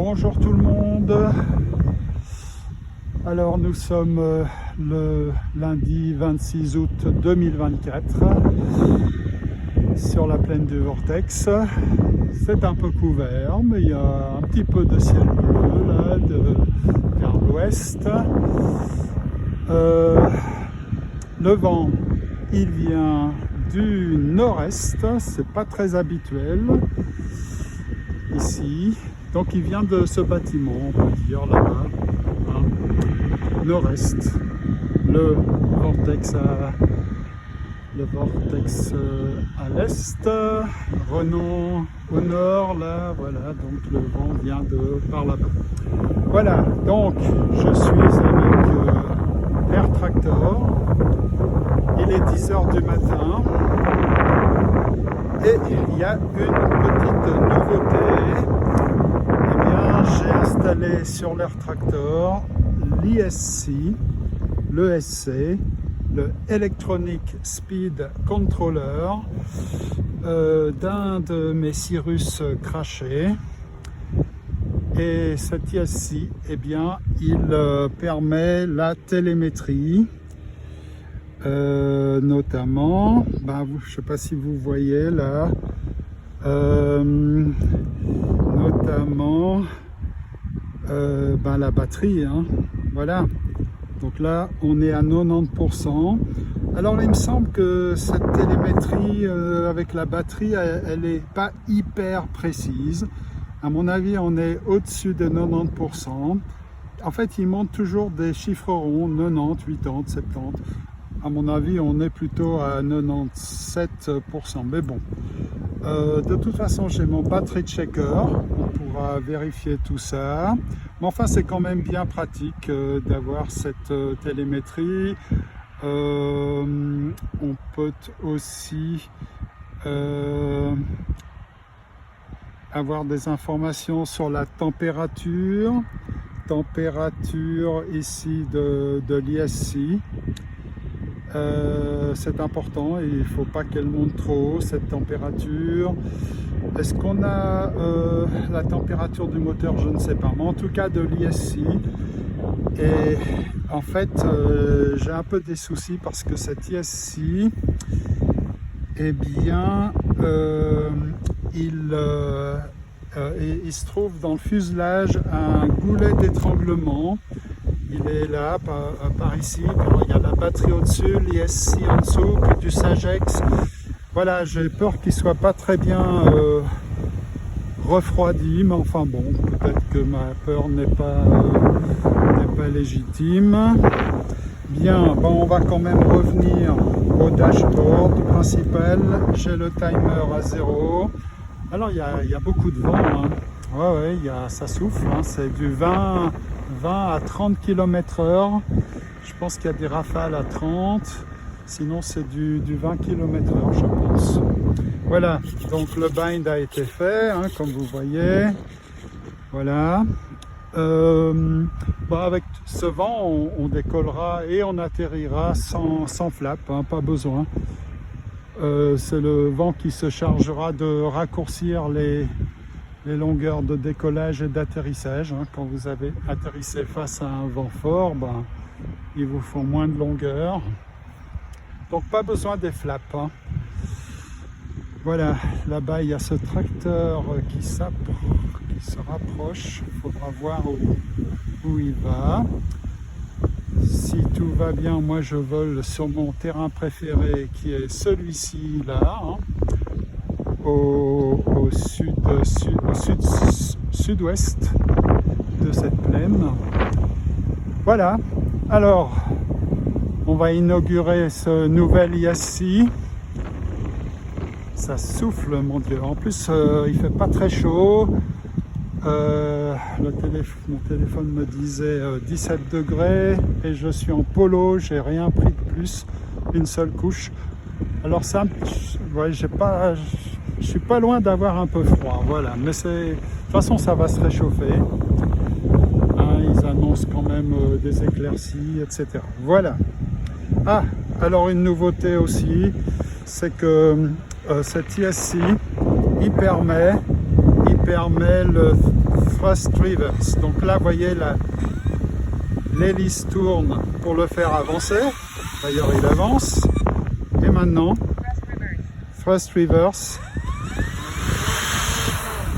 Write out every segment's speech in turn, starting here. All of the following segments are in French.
Bonjour tout le monde. Alors nous sommes le lundi 26 août 2024 sur la plaine du Vortex. C'est un peu couvert, mais il y a un petit peu de ciel bleu là vers l'ouest. Le vent, il vient du nord-est, c'est pas très habituel ici. Donc il vient de ce bâtiment, on peut dire là-bas, hein, nord-est, le vortex à l'est, Renan au nord, là, voilà, donc le vent vient de par là-bas. Voilà, donc je suis avec Air Tractor, il est 10 h du matin, et il y a une petite nouveauté. J'ai installé sur l'Air Tractor l'ESC, l'ESC, le Electronic Speed Controller d'un de mes Cirrus crashés. Et cet ESC, eh bien, il permet la télémétrie, notamment, je ne sais pas si vous voyez là, notamment la batterie, hein. Voilà, donc là on est à 90%. Alors il me semble que cette télémétrie avec la batterie, elle n'est pas hyper précise. À mon avis, on est au-dessus de 90%. En fait, il montre toujours des chiffres ronds, 90, 80, 70. À mon avis, on est plutôt à 97%, mais bon. De toute façon, j'ai mon battery checker, on pourra vérifier tout ça. Mais enfin, c'est quand même bien pratique d'avoir cette télémétrie. On peut aussi avoir des informations sur la température ici de l'ESC. C'est important et il ne faut pas qu'elle monte trop haut, cette température. Est-ce qu'on a la température du moteur? Je ne sais pas, mais en tout cas de l'ESC. Et en fait, j'ai un peu des soucis parce que cet ESC, eh bien, il se trouve dans le fuselage un goulet d'étranglement. Il est là, par ici, il y a la batterie au-dessus, l'ESC en dessous, puis du Sagex. Voilà, j'ai peur qu'il ne soit pas très bien refroidi, mais enfin bon, peut-être que ma peur n'est pas légitime. Bien, on va quand même revenir au dashboard principal. J'ai le timer à 0. Alors il y a beaucoup de vent, hein. Ouais, ça souffle, hein. C'est du 20 à 30 km/h. Je pense qu'il y a des rafales à 30. Sinon, c'est du 20 km/h, je pense. Voilà, donc le bind a été fait, hein, comme vous voyez. Voilà. Avec ce vent, on décollera et on atterrira sans flap, hein, pas besoin. C'est le vent qui se chargera de raccourcir les longueurs de décollage et d'atterrissage, hein. Quand vous avez atterrissé face à un vent fort, il vous faut moins de longueur. Donc pas besoin des flaps, hein. Voilà, là-bas il y a ce tracteur qui se rapproche. Il faudra voir où il va. Si tout va bien, moi je vole sur mon terrain préféré qui est celui-ci là, hein, au sud-ouest de cette plaine. Voilà, alors on va inaugurer ce nouvel ESC. Ça souffle, mon Dieu. En plus, il fait pas très chaud. Mon téléphone me disait 17 degrés et je suis en polo, j'ai rien pris de plus, une seule couche. Alors ça, ouais, je suis pas loin d'avoir un peu froid, voilà. Mais de toute façon, ça va se réchauffer. Hein, ils annoncent quand même des éclaircies, etc. Voilà. Ah, alors une nouveauté aussi, c'est que cet ESC, il permet le thrust reverse. Donc là, vous voyez, l'hélice tourne pour le faire avancer. D'ailleurs, il avance. Et maintenant, thrust reverse,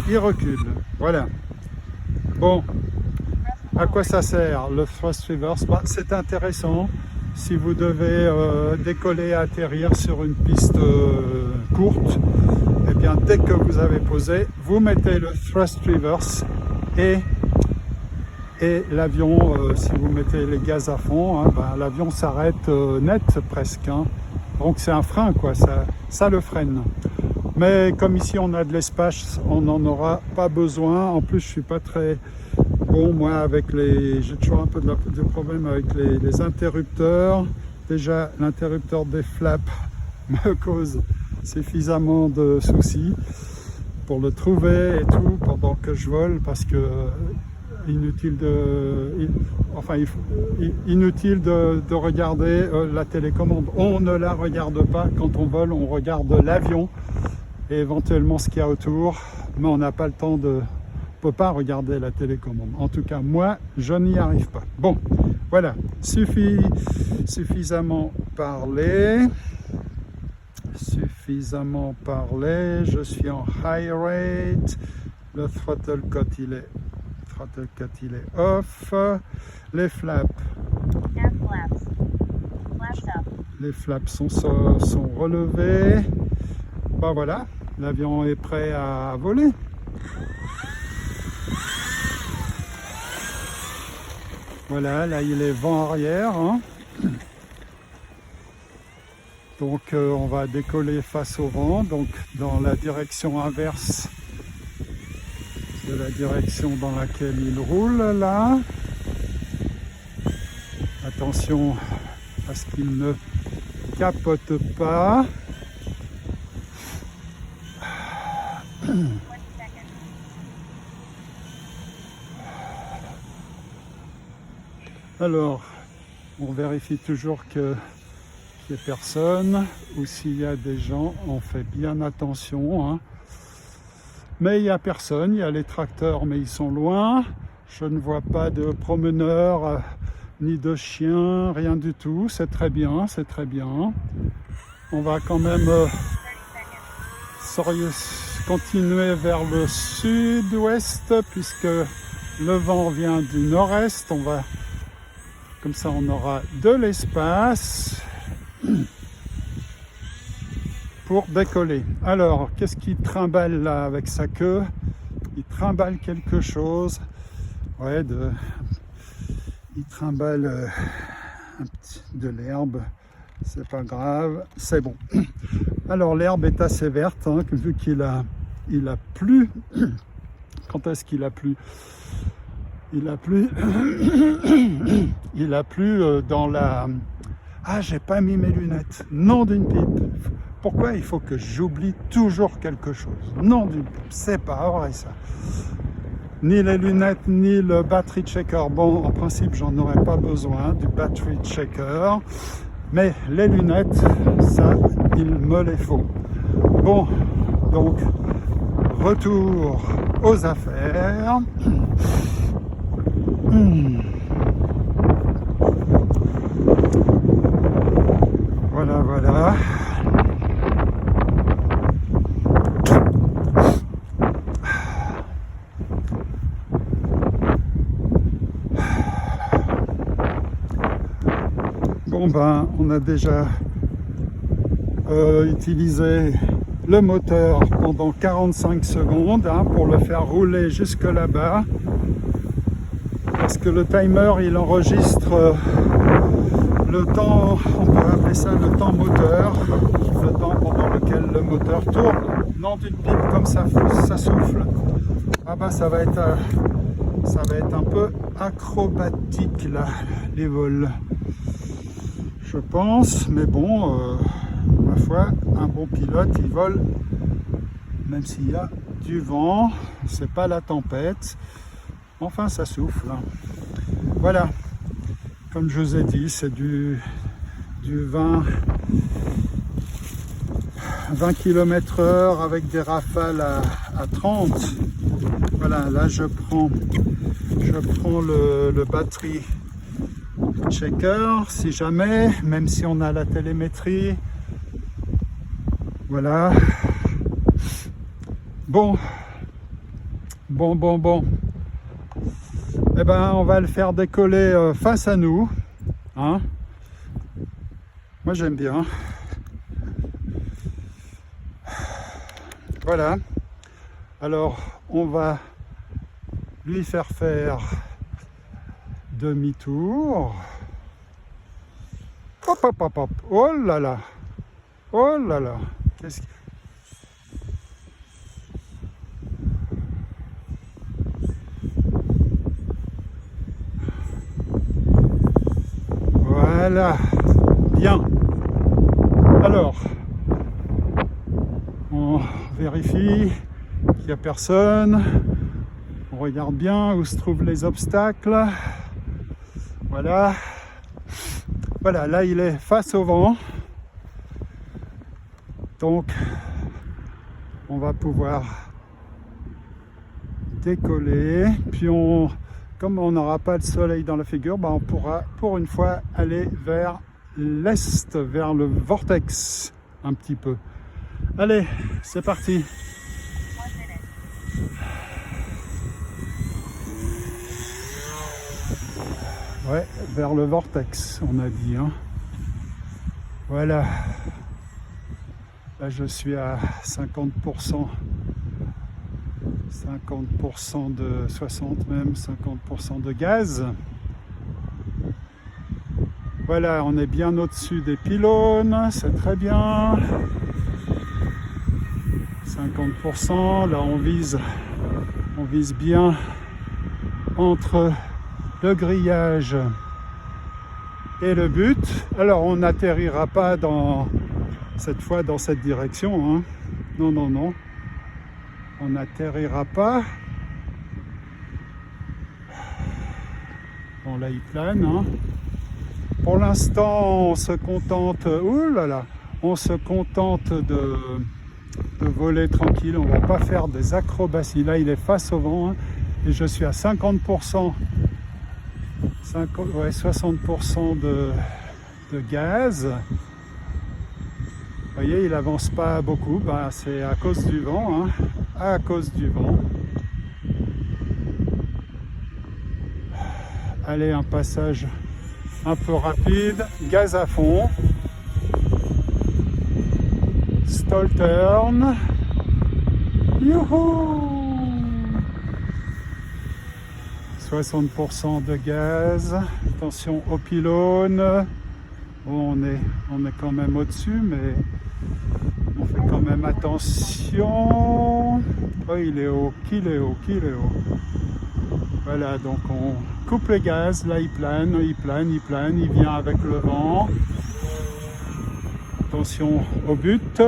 il recule. Voilà. Bon, à quoi ça sert le thrust reverse? C'est intéressant si vous devez décoller et atterrir sur une piste courte. Et bien, dès que vous avez posé, vous mettez le thrust reverse et l'avion, si vous mettez les gaz à fond, hein, ben, l'avion s'arrête net presque. Hein. Donc c'est un frein, quoi, ça le freine. Mais comme ici on a de l'espace, on n'en aura pas besoin. En plus, je suis pas très bon, moi, avec j'ai toujours un peu de problème avec les interrupteurs. Déjà, l'interrupteur des flaps me cause suffisamment de soucis pour le trouver et tout pendant que je vole, parce que inutile de regarder la télécommande. On ne la regarde pas quand on vole, on regarde l'avion et éventuellement ce qu'il y a autour, mais on n'a pas le temps on peut pas regarder la télécommande. En tout cas, moi, je n'y arrive pas. Bon, voilà, suffisamment parlé. Je suis en high rate. Le throttle cut il est off. Les flaps. Les flaps sont relevés. Ben voilà, l'avion est prêt à voler. Voilà, là il est vent arrière. Hein. Donc on va décoller face au vent, donc dans la direction inverse de la direction dans laquelle il roule là. Attention à ce qu'il ne capote pas. Alors, on vérifie toujours qu'il n'y ait personne, ou s'il y a des gens, on fait bien attention. Hein. Mais il n'y a personne, il y a les tracteurs, mais ils sont loin. Je ne vois pas de promeneurs, ni de chiens, rien du tout. C'est très bien, c'est très bien. On va quand même continuer vers le sud-ouest, puisque le vent vient du nord-est. Comme ça, on aura de l'espace pour décoller. Alors, qu'est-ce qu'il trimballe là avec sa queue? Il trimballe quelque chose. Ouais, il trimballe de l'herbe. C'est pas grave, c'est bon. Alors, l'herbe est assez verte, hein, vu qu'il a plu. Quand est-ce qu'il a plu? Il a plu dans la... Ah, j'ai pas mis mes lunettes. Nom d'une pipe. Pourquoi il faut que j'oublie toujours quelque chose? Nom d'une pipe. C'est pas vrai ça. Ni les lunettes, ni le battery checker. Bon, en principe, j'en aurais pas besoin du battery checker. Mais les lunettes, ça, il me les faut. Bon, donc, retour aux affaires. Voilà. Bon ben, on a déjà utilisé le moteur pendant 45 secondes hein, pour le faire rouler jusque là-bas. Parce que le timer, il enregistre le temps, on peut appeler ça le temps moteur, le temps pendant lequel le moteur tourne. Non d'une pipe comme ça souffle. Ah bah ça va être un peu acrobatique là, les vols. Je pense, mais bon, ma foi, un bon pilote, il vole, même s'il y a du vent, c'est pas la tempête. Enfin, ça souffle. Voilà. Comme je vous ai dit, c'est du vin 20 km/h avec des rafales à 30. Voilà, là je prends le batterie checker si jamais, même si on a la télémétrie. Voilà. Bon. Eh ben, on va le faire décoller face à nous. Hein? Moi, j'aime bien. Voilà. Alors, on va lui faire demi-tour. Hop, hop, hop, hop. Oh là là. Oh là là. Qu'est-ce que... Voilà, bien. Alors, on vérifie qu'il n'y a personne. On regarde bien où se trouvent les obstacles. Voilà. Voilà, là il est face au vent. Donc, on va pouvoir décoller. Puis comme on n'aura pas le soleil dans la figure, on pourra pour une fois aller vers l'est, vers le vortex un petit peu. Allez, c'est parti. Ouais, vers le vortex, on a dit. Hein. Voilà. Là, je suis à 50%. 50% de 60 même, 50% de gaz. Voilà, on est bien au-dessus des pylônes, c'est très bien. 50%, là on vise bien entre le grillage et le but. Alors on n'atterrira pas cette fois dans cette direction, hein. Non, non, non. On n'atterrira pas. Bon, là il plane. Hein. Pour l'instant, on se contente. Ouh là là, on se contente de voler tranquille. On ne va pas faire des acrobaties. Là, il est face au vent. Hein, et je suis à 50%. 60% de gaz. Vous voyez, il avance pas beaucoup. C'est à cause du vent. Hein. À cause du vent. Allez, un passage un peu rapide, gaz à fond, stall turn, youhou, 60% de gaz, attention au pylône, bon, on est quand même au-dessus, mais on fait quand même attention. Oh, il est haut, qu'il est haut. Voilà, donc on coupe le gaz, là il plane, il vient avec le vent. Attention au but.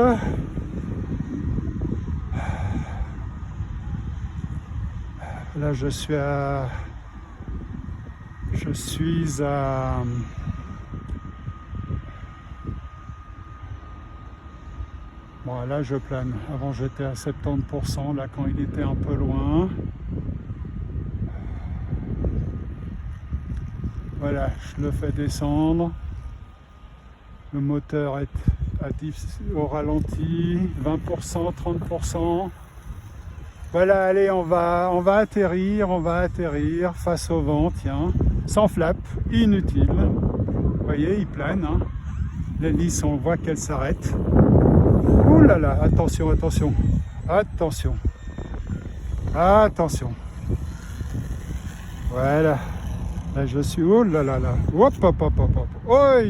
Là je suis à... Bon, là je plane. Avant j'étais à 70%, là quand il était un peu loin. Voilà, je le fais descendre. Le moteur est au ralenti, 20%, 30%. Voilà, allez, on va atterrir face au vent, tiens, sans flap, inutile. Vous voyez, il plane. Hein. L'hélice, on voit qu'elle s'arrête. Ouh là là, attention. Voilà. Là, je suis, oh là là là, hop. Oi.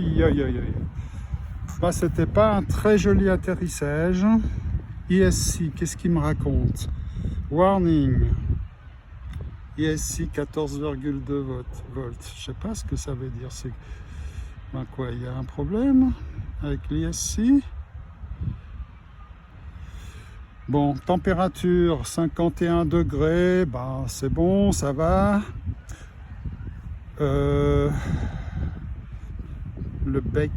C'était pas un très joli atterrissage. ISC, qu'est-ce qu'il me raconte? Warning. ISC 14,2 volts. Je sais pas ce que ça veut dire. C'est quoi? Il y a un problème avec l'ISC? Bon, température 51 degrés. C'est bon, ça va. Le bec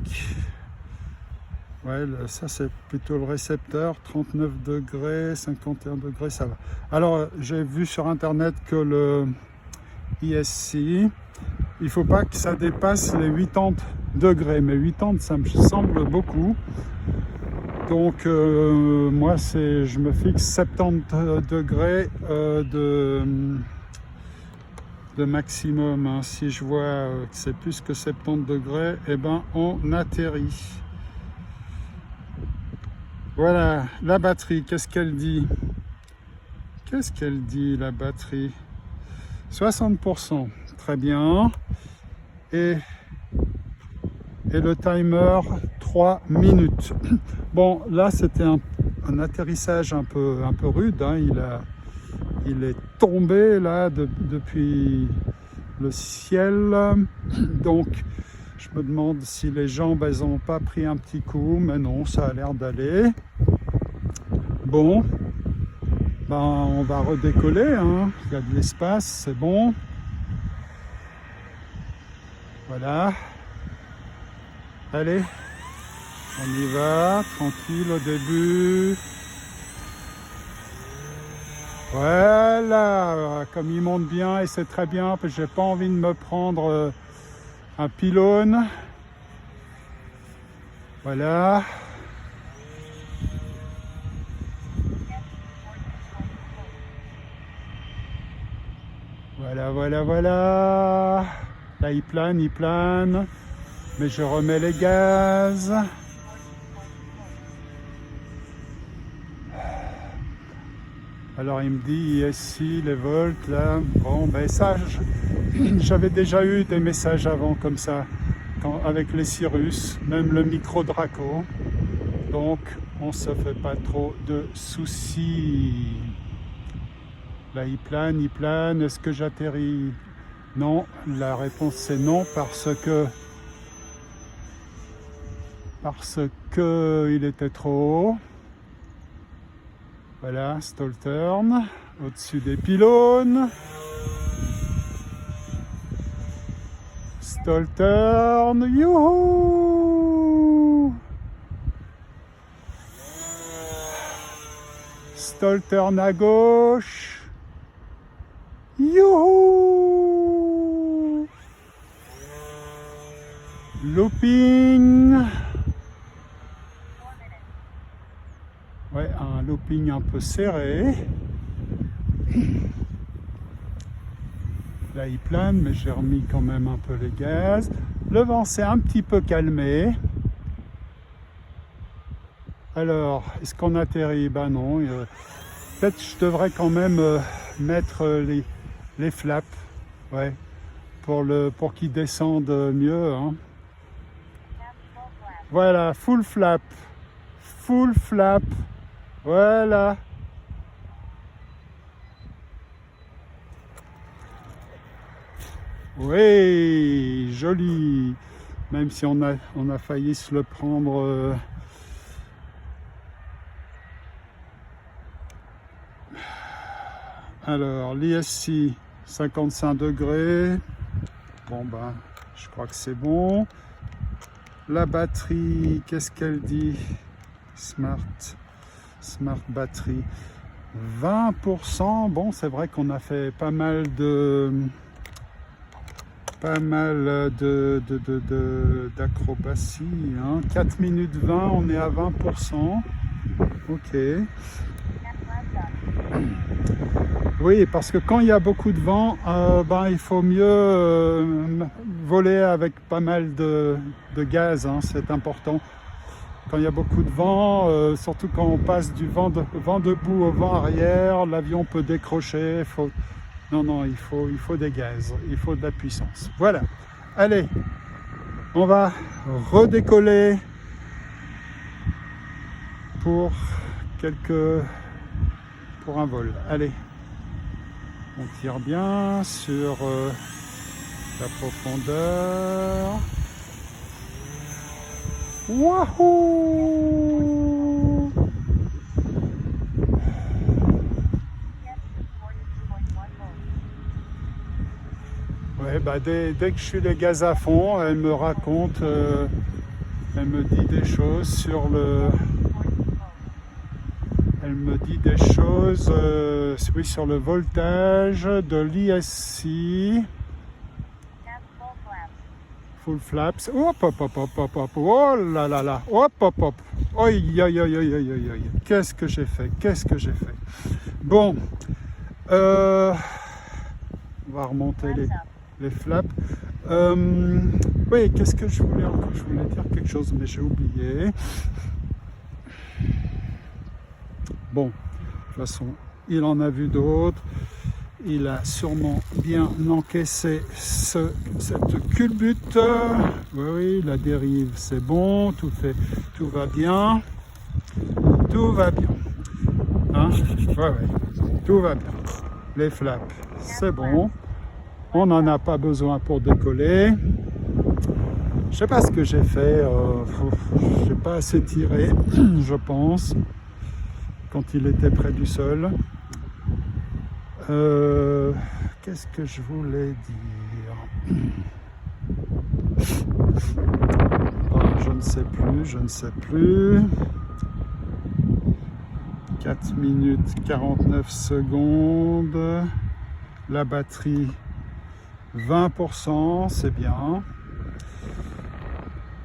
Ouais, ça c'est plutôt le récepteur, 39 degrés, 51 degrés, ça va. Alors, j'ai vu sur internet que le ESC, il ne faut pas que ça dépasse les 80 degrés, mais 80 ça me semble beaucoup. Donc moi je me fixe 70 degrés de maximum, hein. Si je vois que c'est plus que 70 degrés, eh ben on atterrit. Voilà, la batterie, qu'est-ce qu'elle dit? Qu'est-ce qu'elle dit, la batterie? 60%, très bien. Et le timer, 3 minutes. Bon, là, c'était un atterrissage un peu rude, hein. Il est tombé, là, depuis le ciel. Donc, je me demande si les jambes, elles n'ont pas pris un petit coup, mais non, ça a l'air d'aller. Bon, ben, on va redécoller, hein. Il y a de l'espace, c'est bon. Voilà. Allez, on y va, tranquille au début. Voilà, comme il monte bien, et c'est très bien, parce que j'ai pas envie de me prendre un pylône. Voilà. Voilà, voilà, voilà. Là, il plane. Mais je remets les gaz. Alors, il me dit ici, les volts, là. Bon, ben ça, j'avais déjà eu des messages avant comme ça, avec les Cirrus, même le micro Draco. Donc, on se fait pas trop de soucis. Là, il plane. Est-ce que j'atterris? Non, la réponse c'est non, parce que il était trop haut. Voilà, stall turn, au-dessus des pylônes. Stall turn, youhou! Stall turn à gauche. Youhou! Looping. Ouais, un looping un peu serré. Là, il plane, mais j'ai remis quand même un peu les gaz. Le vent s'est un petit peu calmé. Alors, est-ce qu'on atterrit? Ben non. Peut-être je devrais quand même mettre les flaps, ouais, pour qu'ils descendent mieux, hein. Voilà, full flap, voilà. Oui, joli. Même si on a failli se le prendre. Alors, l'ISC, 55 degrés. Bon, ben, je crois que c'est bon. La batterie, qu'est-ce qu'elle dit? Smart batterie. 20%. Bon, c'est vrai qu'on a fait pas mal d'acrobatie, hein. 4 minutes 20, on est à 20%. Ok. Oui, parce que quand il y a beaucoup de vent, ben, il faut mieux voler avec pas mal de gaz, hein, c'est important. Quand il y a beaucoup de vent, surtout quand on passe du vent debout au vent arrière, l'avion peut décrocher. Non, il faut des gaz, il faut de la puissance. Voilà, allez, on va redécoller pour un vol. Allez, on tire bien sur la profondeur. Wahoo! Ouais, bah dès que je suis les gaz à fond, elle me raconte Elle me dit des choses sur le... Elle me dit des choses oui, sur le voltage de l'ISC. Full flaps. Hop, hop, hop, hop, hop, hop. Oh là là là. Hop, hop, hop. Oi, oi, oi, oi, oi, oi, oi. Qu'est-ce que j'ai fait? Qu'est-ce que j'ai fait? Bon. On va remonter les flaps. Oui, qu'est-ce que je voulais encore? Je voulais dire quelque chose, mais j'ai oublié. Bon, de toute façon, il en a vu d'autres. Il a sûrement bien encaissé cette culbute. Oui, oui, la dérive, c'est bon, tout va bien. Tout va bien. Hein? Ouais, ouais, tout va bien. Les flaps, c'est bon. On n'en a pas besoin pour décoller. Je sais pas ce que j'ai fait. J'ai pas assez tiré, je pense, quand il était près du sol. Qu'est-ce que je voulais dire? Je ne sais plus. 4 minutes 49 secondes. La batterie 20%, c'est bien.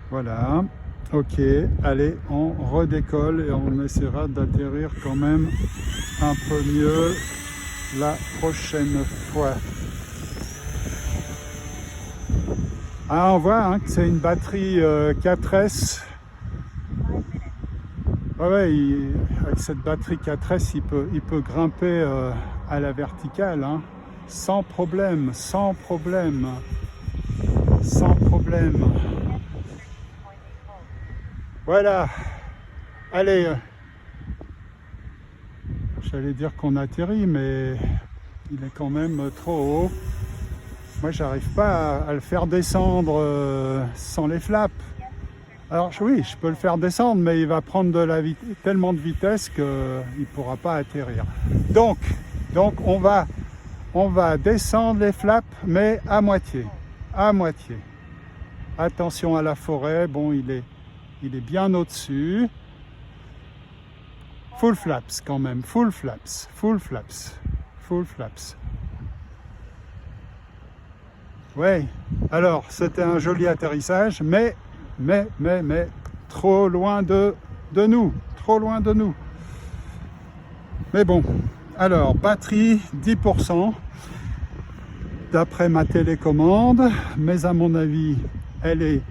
Voilà. Ok, allez, on redécolle et on essaiera d'atterrir quand même un peu mieux la prochaine fois. Ah, on voit hein, que c'est une batterie 4S. Ouais, avec cette batterie 4S, il peut grimper à la verticale, hein, sans problème, sans problème, sans problème. Voilà. Allez. J'allais dire qu'on atterrit, mais il est quand même trop haut. Moi, j'arrive pas à le faire descendre sans les flaps. Alors oui, je peux le faire descendre, mais il va prendre tellement de vitesse qu'il ne pourra pas atterrir. Donc on va descendre les flaps, mais à moitié. À moitié. Attention à la forêt, bon, il est bien au-dessus. Full flaps quand même, full flaps, full flaps, full flaps. Ouais, alors c'était un joli atterrissage, mais trop loin de nous, trop loin de nous. Mais bon, alors batterie 10%, d'après ma télécommande, mais à mon avis, elle est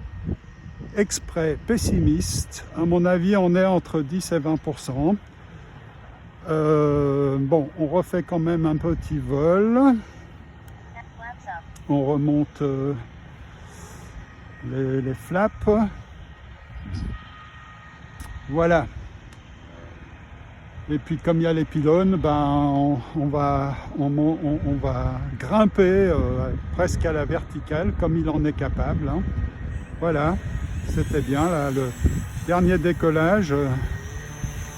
exprès pessimiste. À mon avis, on est entre 10 et 20%. Bon, on refait quand même un petit vol. On remonte les flaps. Voilà. Et puis comme il y a les pylônes, ben, on va grimper presque à la verticale comme il en est capable. Hein. Voilà, c'était bien là, le dernier décollage.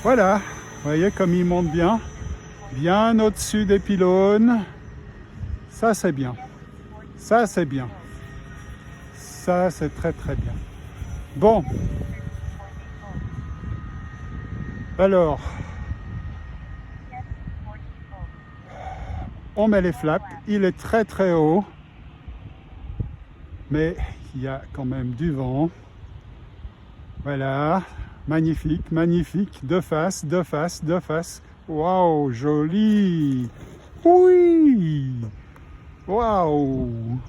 Voilà, vous voyez comme il monte bien, bien au-dessus des pylônes. Ça c'est bien, ça c'est bien, ça c'est très très bien. Bon, alors, on met les flaps, il est très très haut, mais il y a quand même du vent. Voilà, magnifique, magnifique, de face, de face, de face. Waouh, joli. Oui. Waouh.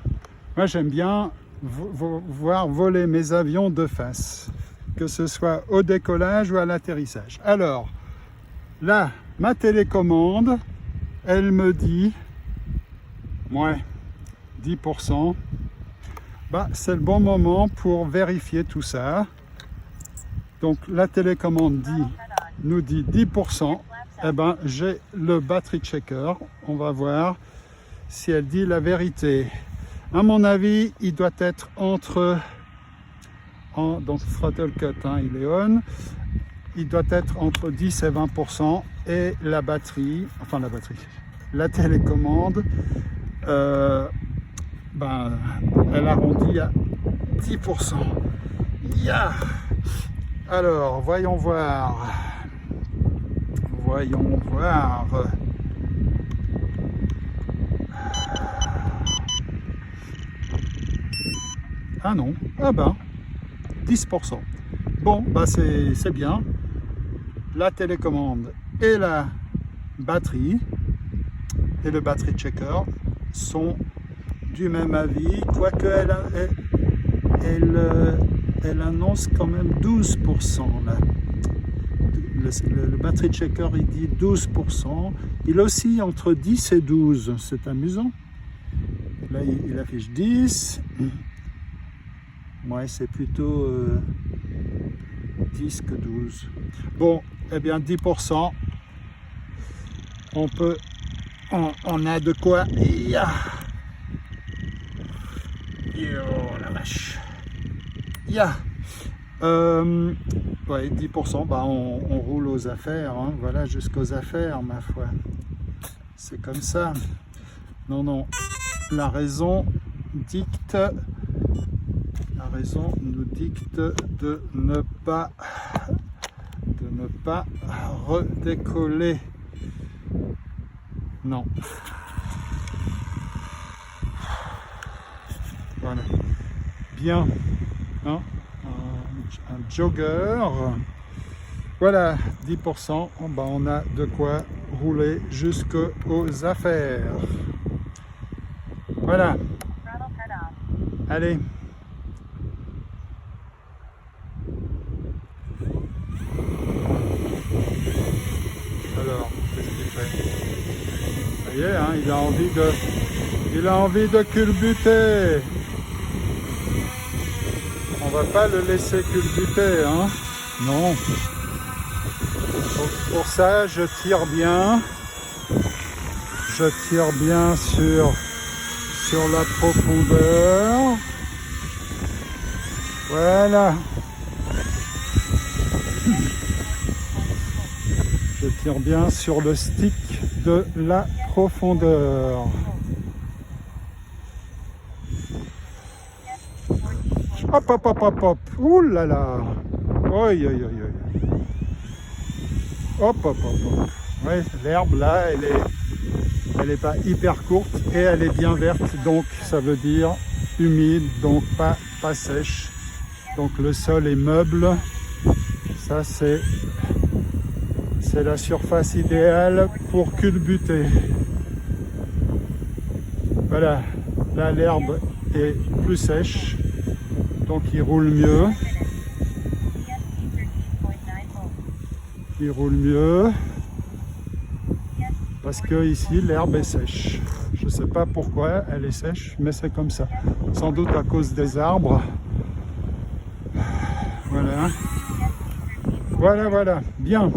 Moi j'aime bien voir voler mes avions de face, que ce soit au décollage ou à l'atterrissage. Alors, là, ma télécommande, elle me dit, ouais, 10%. Bah, c'est le bon moment pour vérifier tout ça. Donc la télécommande nous dit 10%. Eh ben, j'ai le battery checker. On va voir si elle dit la vérité. À mon avis, il doit être donc throttle cut, hein, il est on. Il doit être entre 10 et 20%. Et la batterie, la télécommande, ben, elle arrondit à 10%. Yeah. Alors, voyons voir. Voyons voir. Ah non, ah ben, 10%. Bon, bah c'est bien. La télécommande et la batterie et le battery checker sont du même avis, quoique elle annonce quand même 12% là. Le battery checker il dit 12%, il oscille entre 10 et 12, c'est amusant. Là il affiche 10, ouais c'est plutôt 10 que 12. Bon, eh bien 10%, on a de quoi. Oh la vache. Ouais, 10%, bah on roule aux affaires, hein. Voilà, jusqu'aux affaires, ma foi. C'est comme ça. Non, la raison nous dicte de ne pas redécoller. Non. Voilà. Bien. Hein, un jogger. Voilà, 10%. Ben, on a de quoi rouler jusqu'aux affaires. Voilà. Allez. Alors, qu'est-ce qu'il fait? Ça y est, hein, il a envie de culbuter. On va pas le laisser culbuter, hein. Non. Pour ça, je tire bien. Je tire bien sur la profondeur. Voilà. Je tire bien sur le stick de la profondeur. Hop. Ouh là là. Oi. Hop. Ouais, l'herbe là, elle est pas hyper courte et elle est bien verte, donc ça veut dire humide, donc pas sèche. Donc le sol est meuble. Ça c'est la surface idéale pour culbuter. Voilà, là l'herbe est plus sèche, donc il roule mieux. Parce que ici l'herbe est sèche. Je ne sais pas pourquoi elle est sèche, mais c'est comme ça. Sans doute à cause des arbres. Voilà. Bien.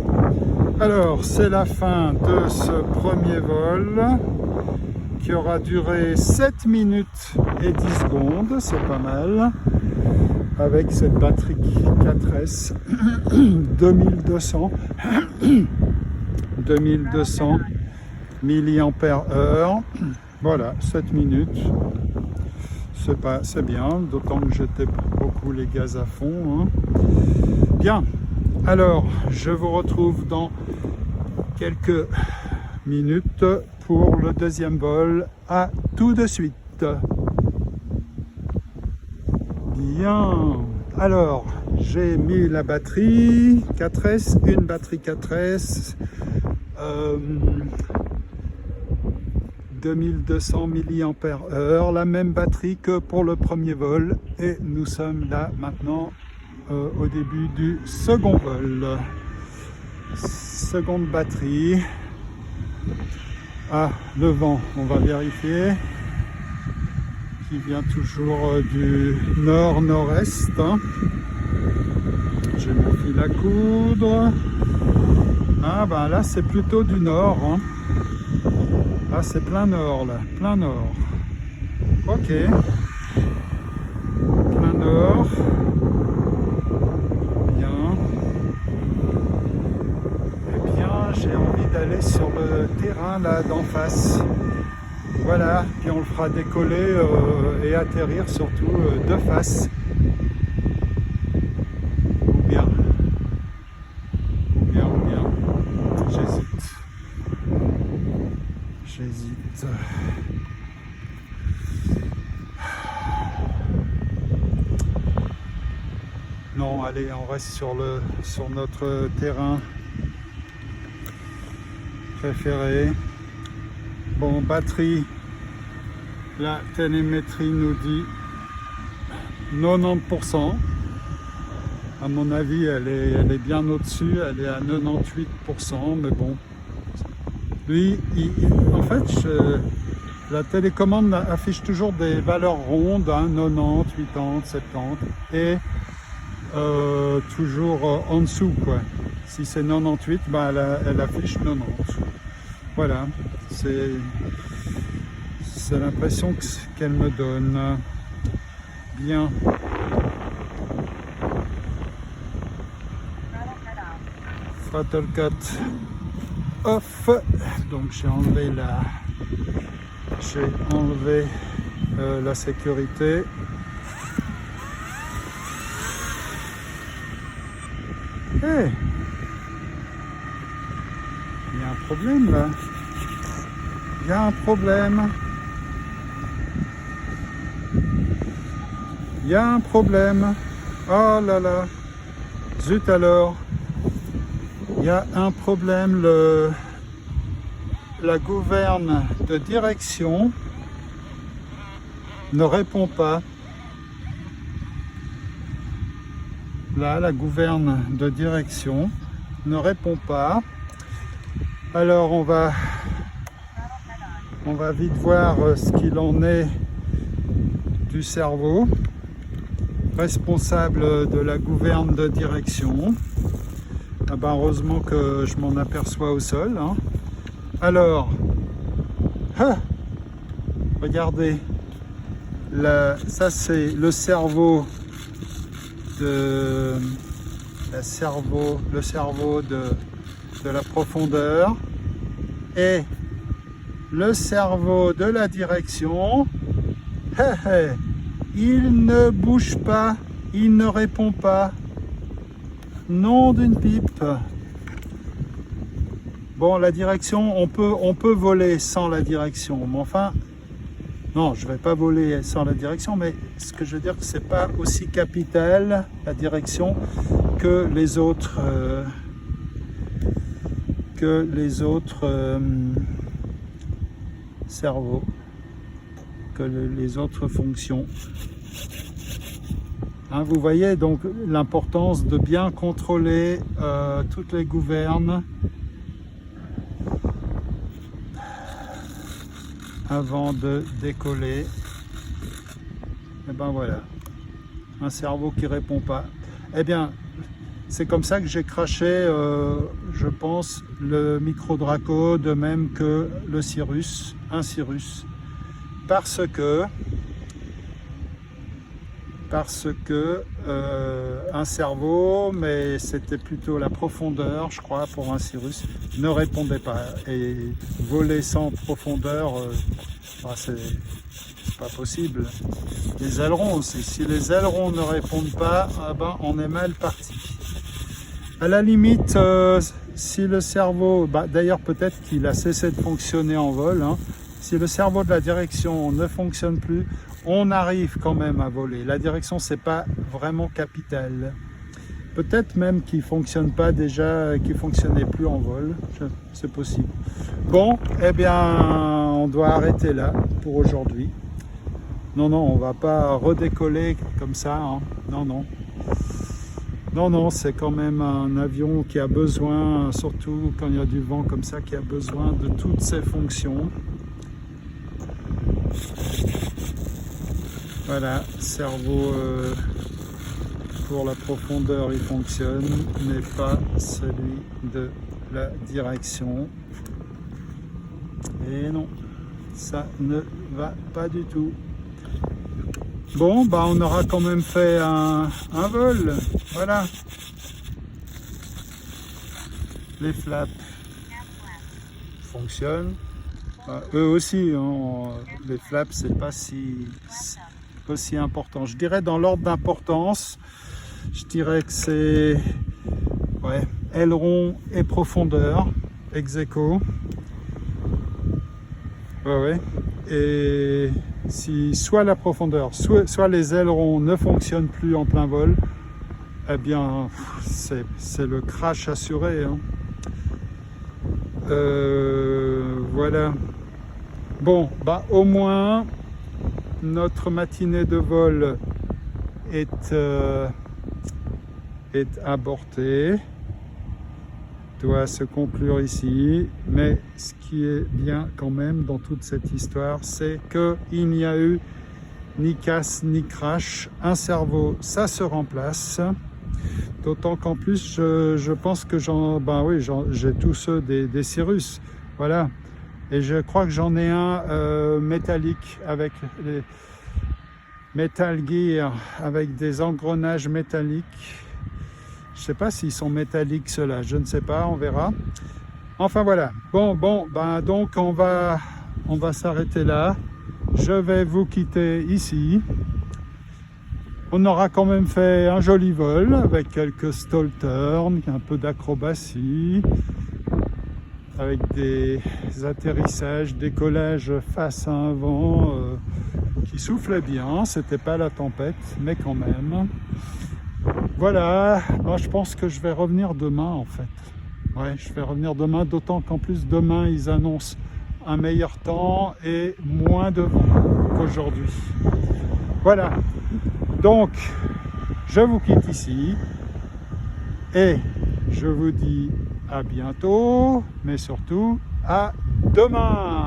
Alors, c'est la fin de ce premier vol qui aura duré 7 minutes et 10 secondes. C'est pas mal. Avec cette batterie 4S 2200 mAh. Voilà, 7 minutes. C'est bien, d'autant que j'étais beaucoup les gaz à fond, hein. Bien, alors je vous retrouve dans quelques minutes pour le deuxième vol. À tout de suite. Bien, alors j'ai mis la batterie 4S, une batterie 4S, 2200 mAh, la même batterie que pour le premier vol, et nous sommes là maintenant au début du second vol. Seconde batterie. Ah, le vent, on va vérifier. Qui vient toujours du nord-nord-est. J'ai mon fil à coudre. Ah ben là c'est plutôt du nord, hein. Là c'est plein nord là, plein nord. Ok. Plein nord. Bien. Eh bien j'ai envie d'aller sur le terrain là d'en face. Voilà, puis on le fera décoller et atterrir surtout de face. J'hésite. Non, allez, on reste sur notre terrain préféré. Bon, batterie, la télémétrie nous dit 90%. À mon avis, elle est bien au-dessus, elle est à 98%, mais bon. Lui, en fait, la télécommande affiche toujours des valeurs rondes, hein, 90, 80, 70, et toujours en dessous, quoi. Si c'est 98, bah, elle affiche 90. Voilà, c'est l'impression qu'elle me donne. Bien. Throttle cut off. Donc j'ai enlevé la sécurité. Hey, il y a un problème là. Il y a un problème. Il y a un problème. Oh là là. Zut alors. Il y a un problème. La gouverne de direction ne répond pas. Là, la gouverne de direction ne répond pas. Alors on va vite voir ce qu'il en est du cerveau responsable de la gouverne de direction. Ah ben, heureusement que je m'en aperçois au sol, hein. Alors, regardez, ça c'est le cerveau de la profondeur et le cerveau de la direction. Il ne bouge pas, il ne répond pas. Nom d'une pipe. Bon, la direction, on peut voler sans la direction, mais enfin, non, je vais pas voler sans la direction, mais ce que je veux dire, que c'est pas aussi capital la direction que les autres cerveaux, que les autres fonctions. Hein, vous voyez donc l'importance de bien contrôler toutes les gouvernes avant de décoller. Et ben voilà, un cerveau qui répond pas. Eh bien, c'est comme ça que j'ai craché, je pense, le Micro Draco, de même que le Cirrus, un Cirrus, parce que un cerveau, mais c'était plutôt la profondeur, je crois, pour un Cirrus, ne répondait pas. Et voler sans profondeur, c'est pas possible. Les ailerons aussi, si les ailerons ne répondent pas, ben, on est mal parti. À la limite, si le cerveau, d'ailleurs peut-être qu'il a cessé de fonctionner en vol, hein, si le cerveau de la direction ne fonctionne plus, on arrive quand même à voler. La direction, c'est pas vraiment capital. Peut-être même qu'il ne fonctionne pas déjà, qu'il ne fonctionnait plus en vol. C'est possible. Bon, eh bien, on doit arrêter là pour aujourd'hui. Non, on va pas redécoller comme ça, hein. Non, c'est quand même un avion qui a besoin, surtout quand il y a du vent comme ça, qui a besoin de toutes ses fonctions. Voilà, cerveau pour la profondeur il fonctionne, mais pas celui de la direction. Et non, ça ne va pas du tout. Bon, on aura quand même fait un vol. Voilà. Les flaps fonctionnent. Eux aussi, hein, les flaps, c'est pas aussi important. Je dirais dans l'ordre d'importance, je dirais que c'est aileron et profondeur, ex aequo. Ouais, ouais. Et si soit la profondeur, soit les ailerons ne fonctionnent plus en plein vol, eh bien, c'est le crash assuré, hein. Voilà. Bon, bah au moins, notre matinée de vol est abortée, doit se conclure ici, mais ce qui est bien quand même dans toute cette histoire, c'est qu'il n'y a eu ni casse ni crash. Un cerveau, ça se remplace, d'autant qu'en plus je pense que j'ai tous ceux des Cirrus, voilà, et je crois que j'en ai un métallique avec les Metal Gear, avec des engrenages métalliques. Je ne sais pas s'ils sont métalliques ceux-là, je ne sais pas, on verra. Enfin voilà, bon, donc on va s'arrêter là. Je vais vous quitter ici. On aura quand même fait un joli vol avec quelques stall turns, un peu d'acrobatie, avec des atterrissages, décollages face à un vent qui soufflait bien. C'était pas la tempête, mais quand même. Voilà, moi je pense que je vais revenir demain en fait. Ouais, je vais revenir demain, d'autant qu'en plus demain ils annoncent un meilleur temps et moins de vent qu'aujourd'hui. Voilà, donc je vous quitte ici et je vous dis à bientôt, mais surtout à demain.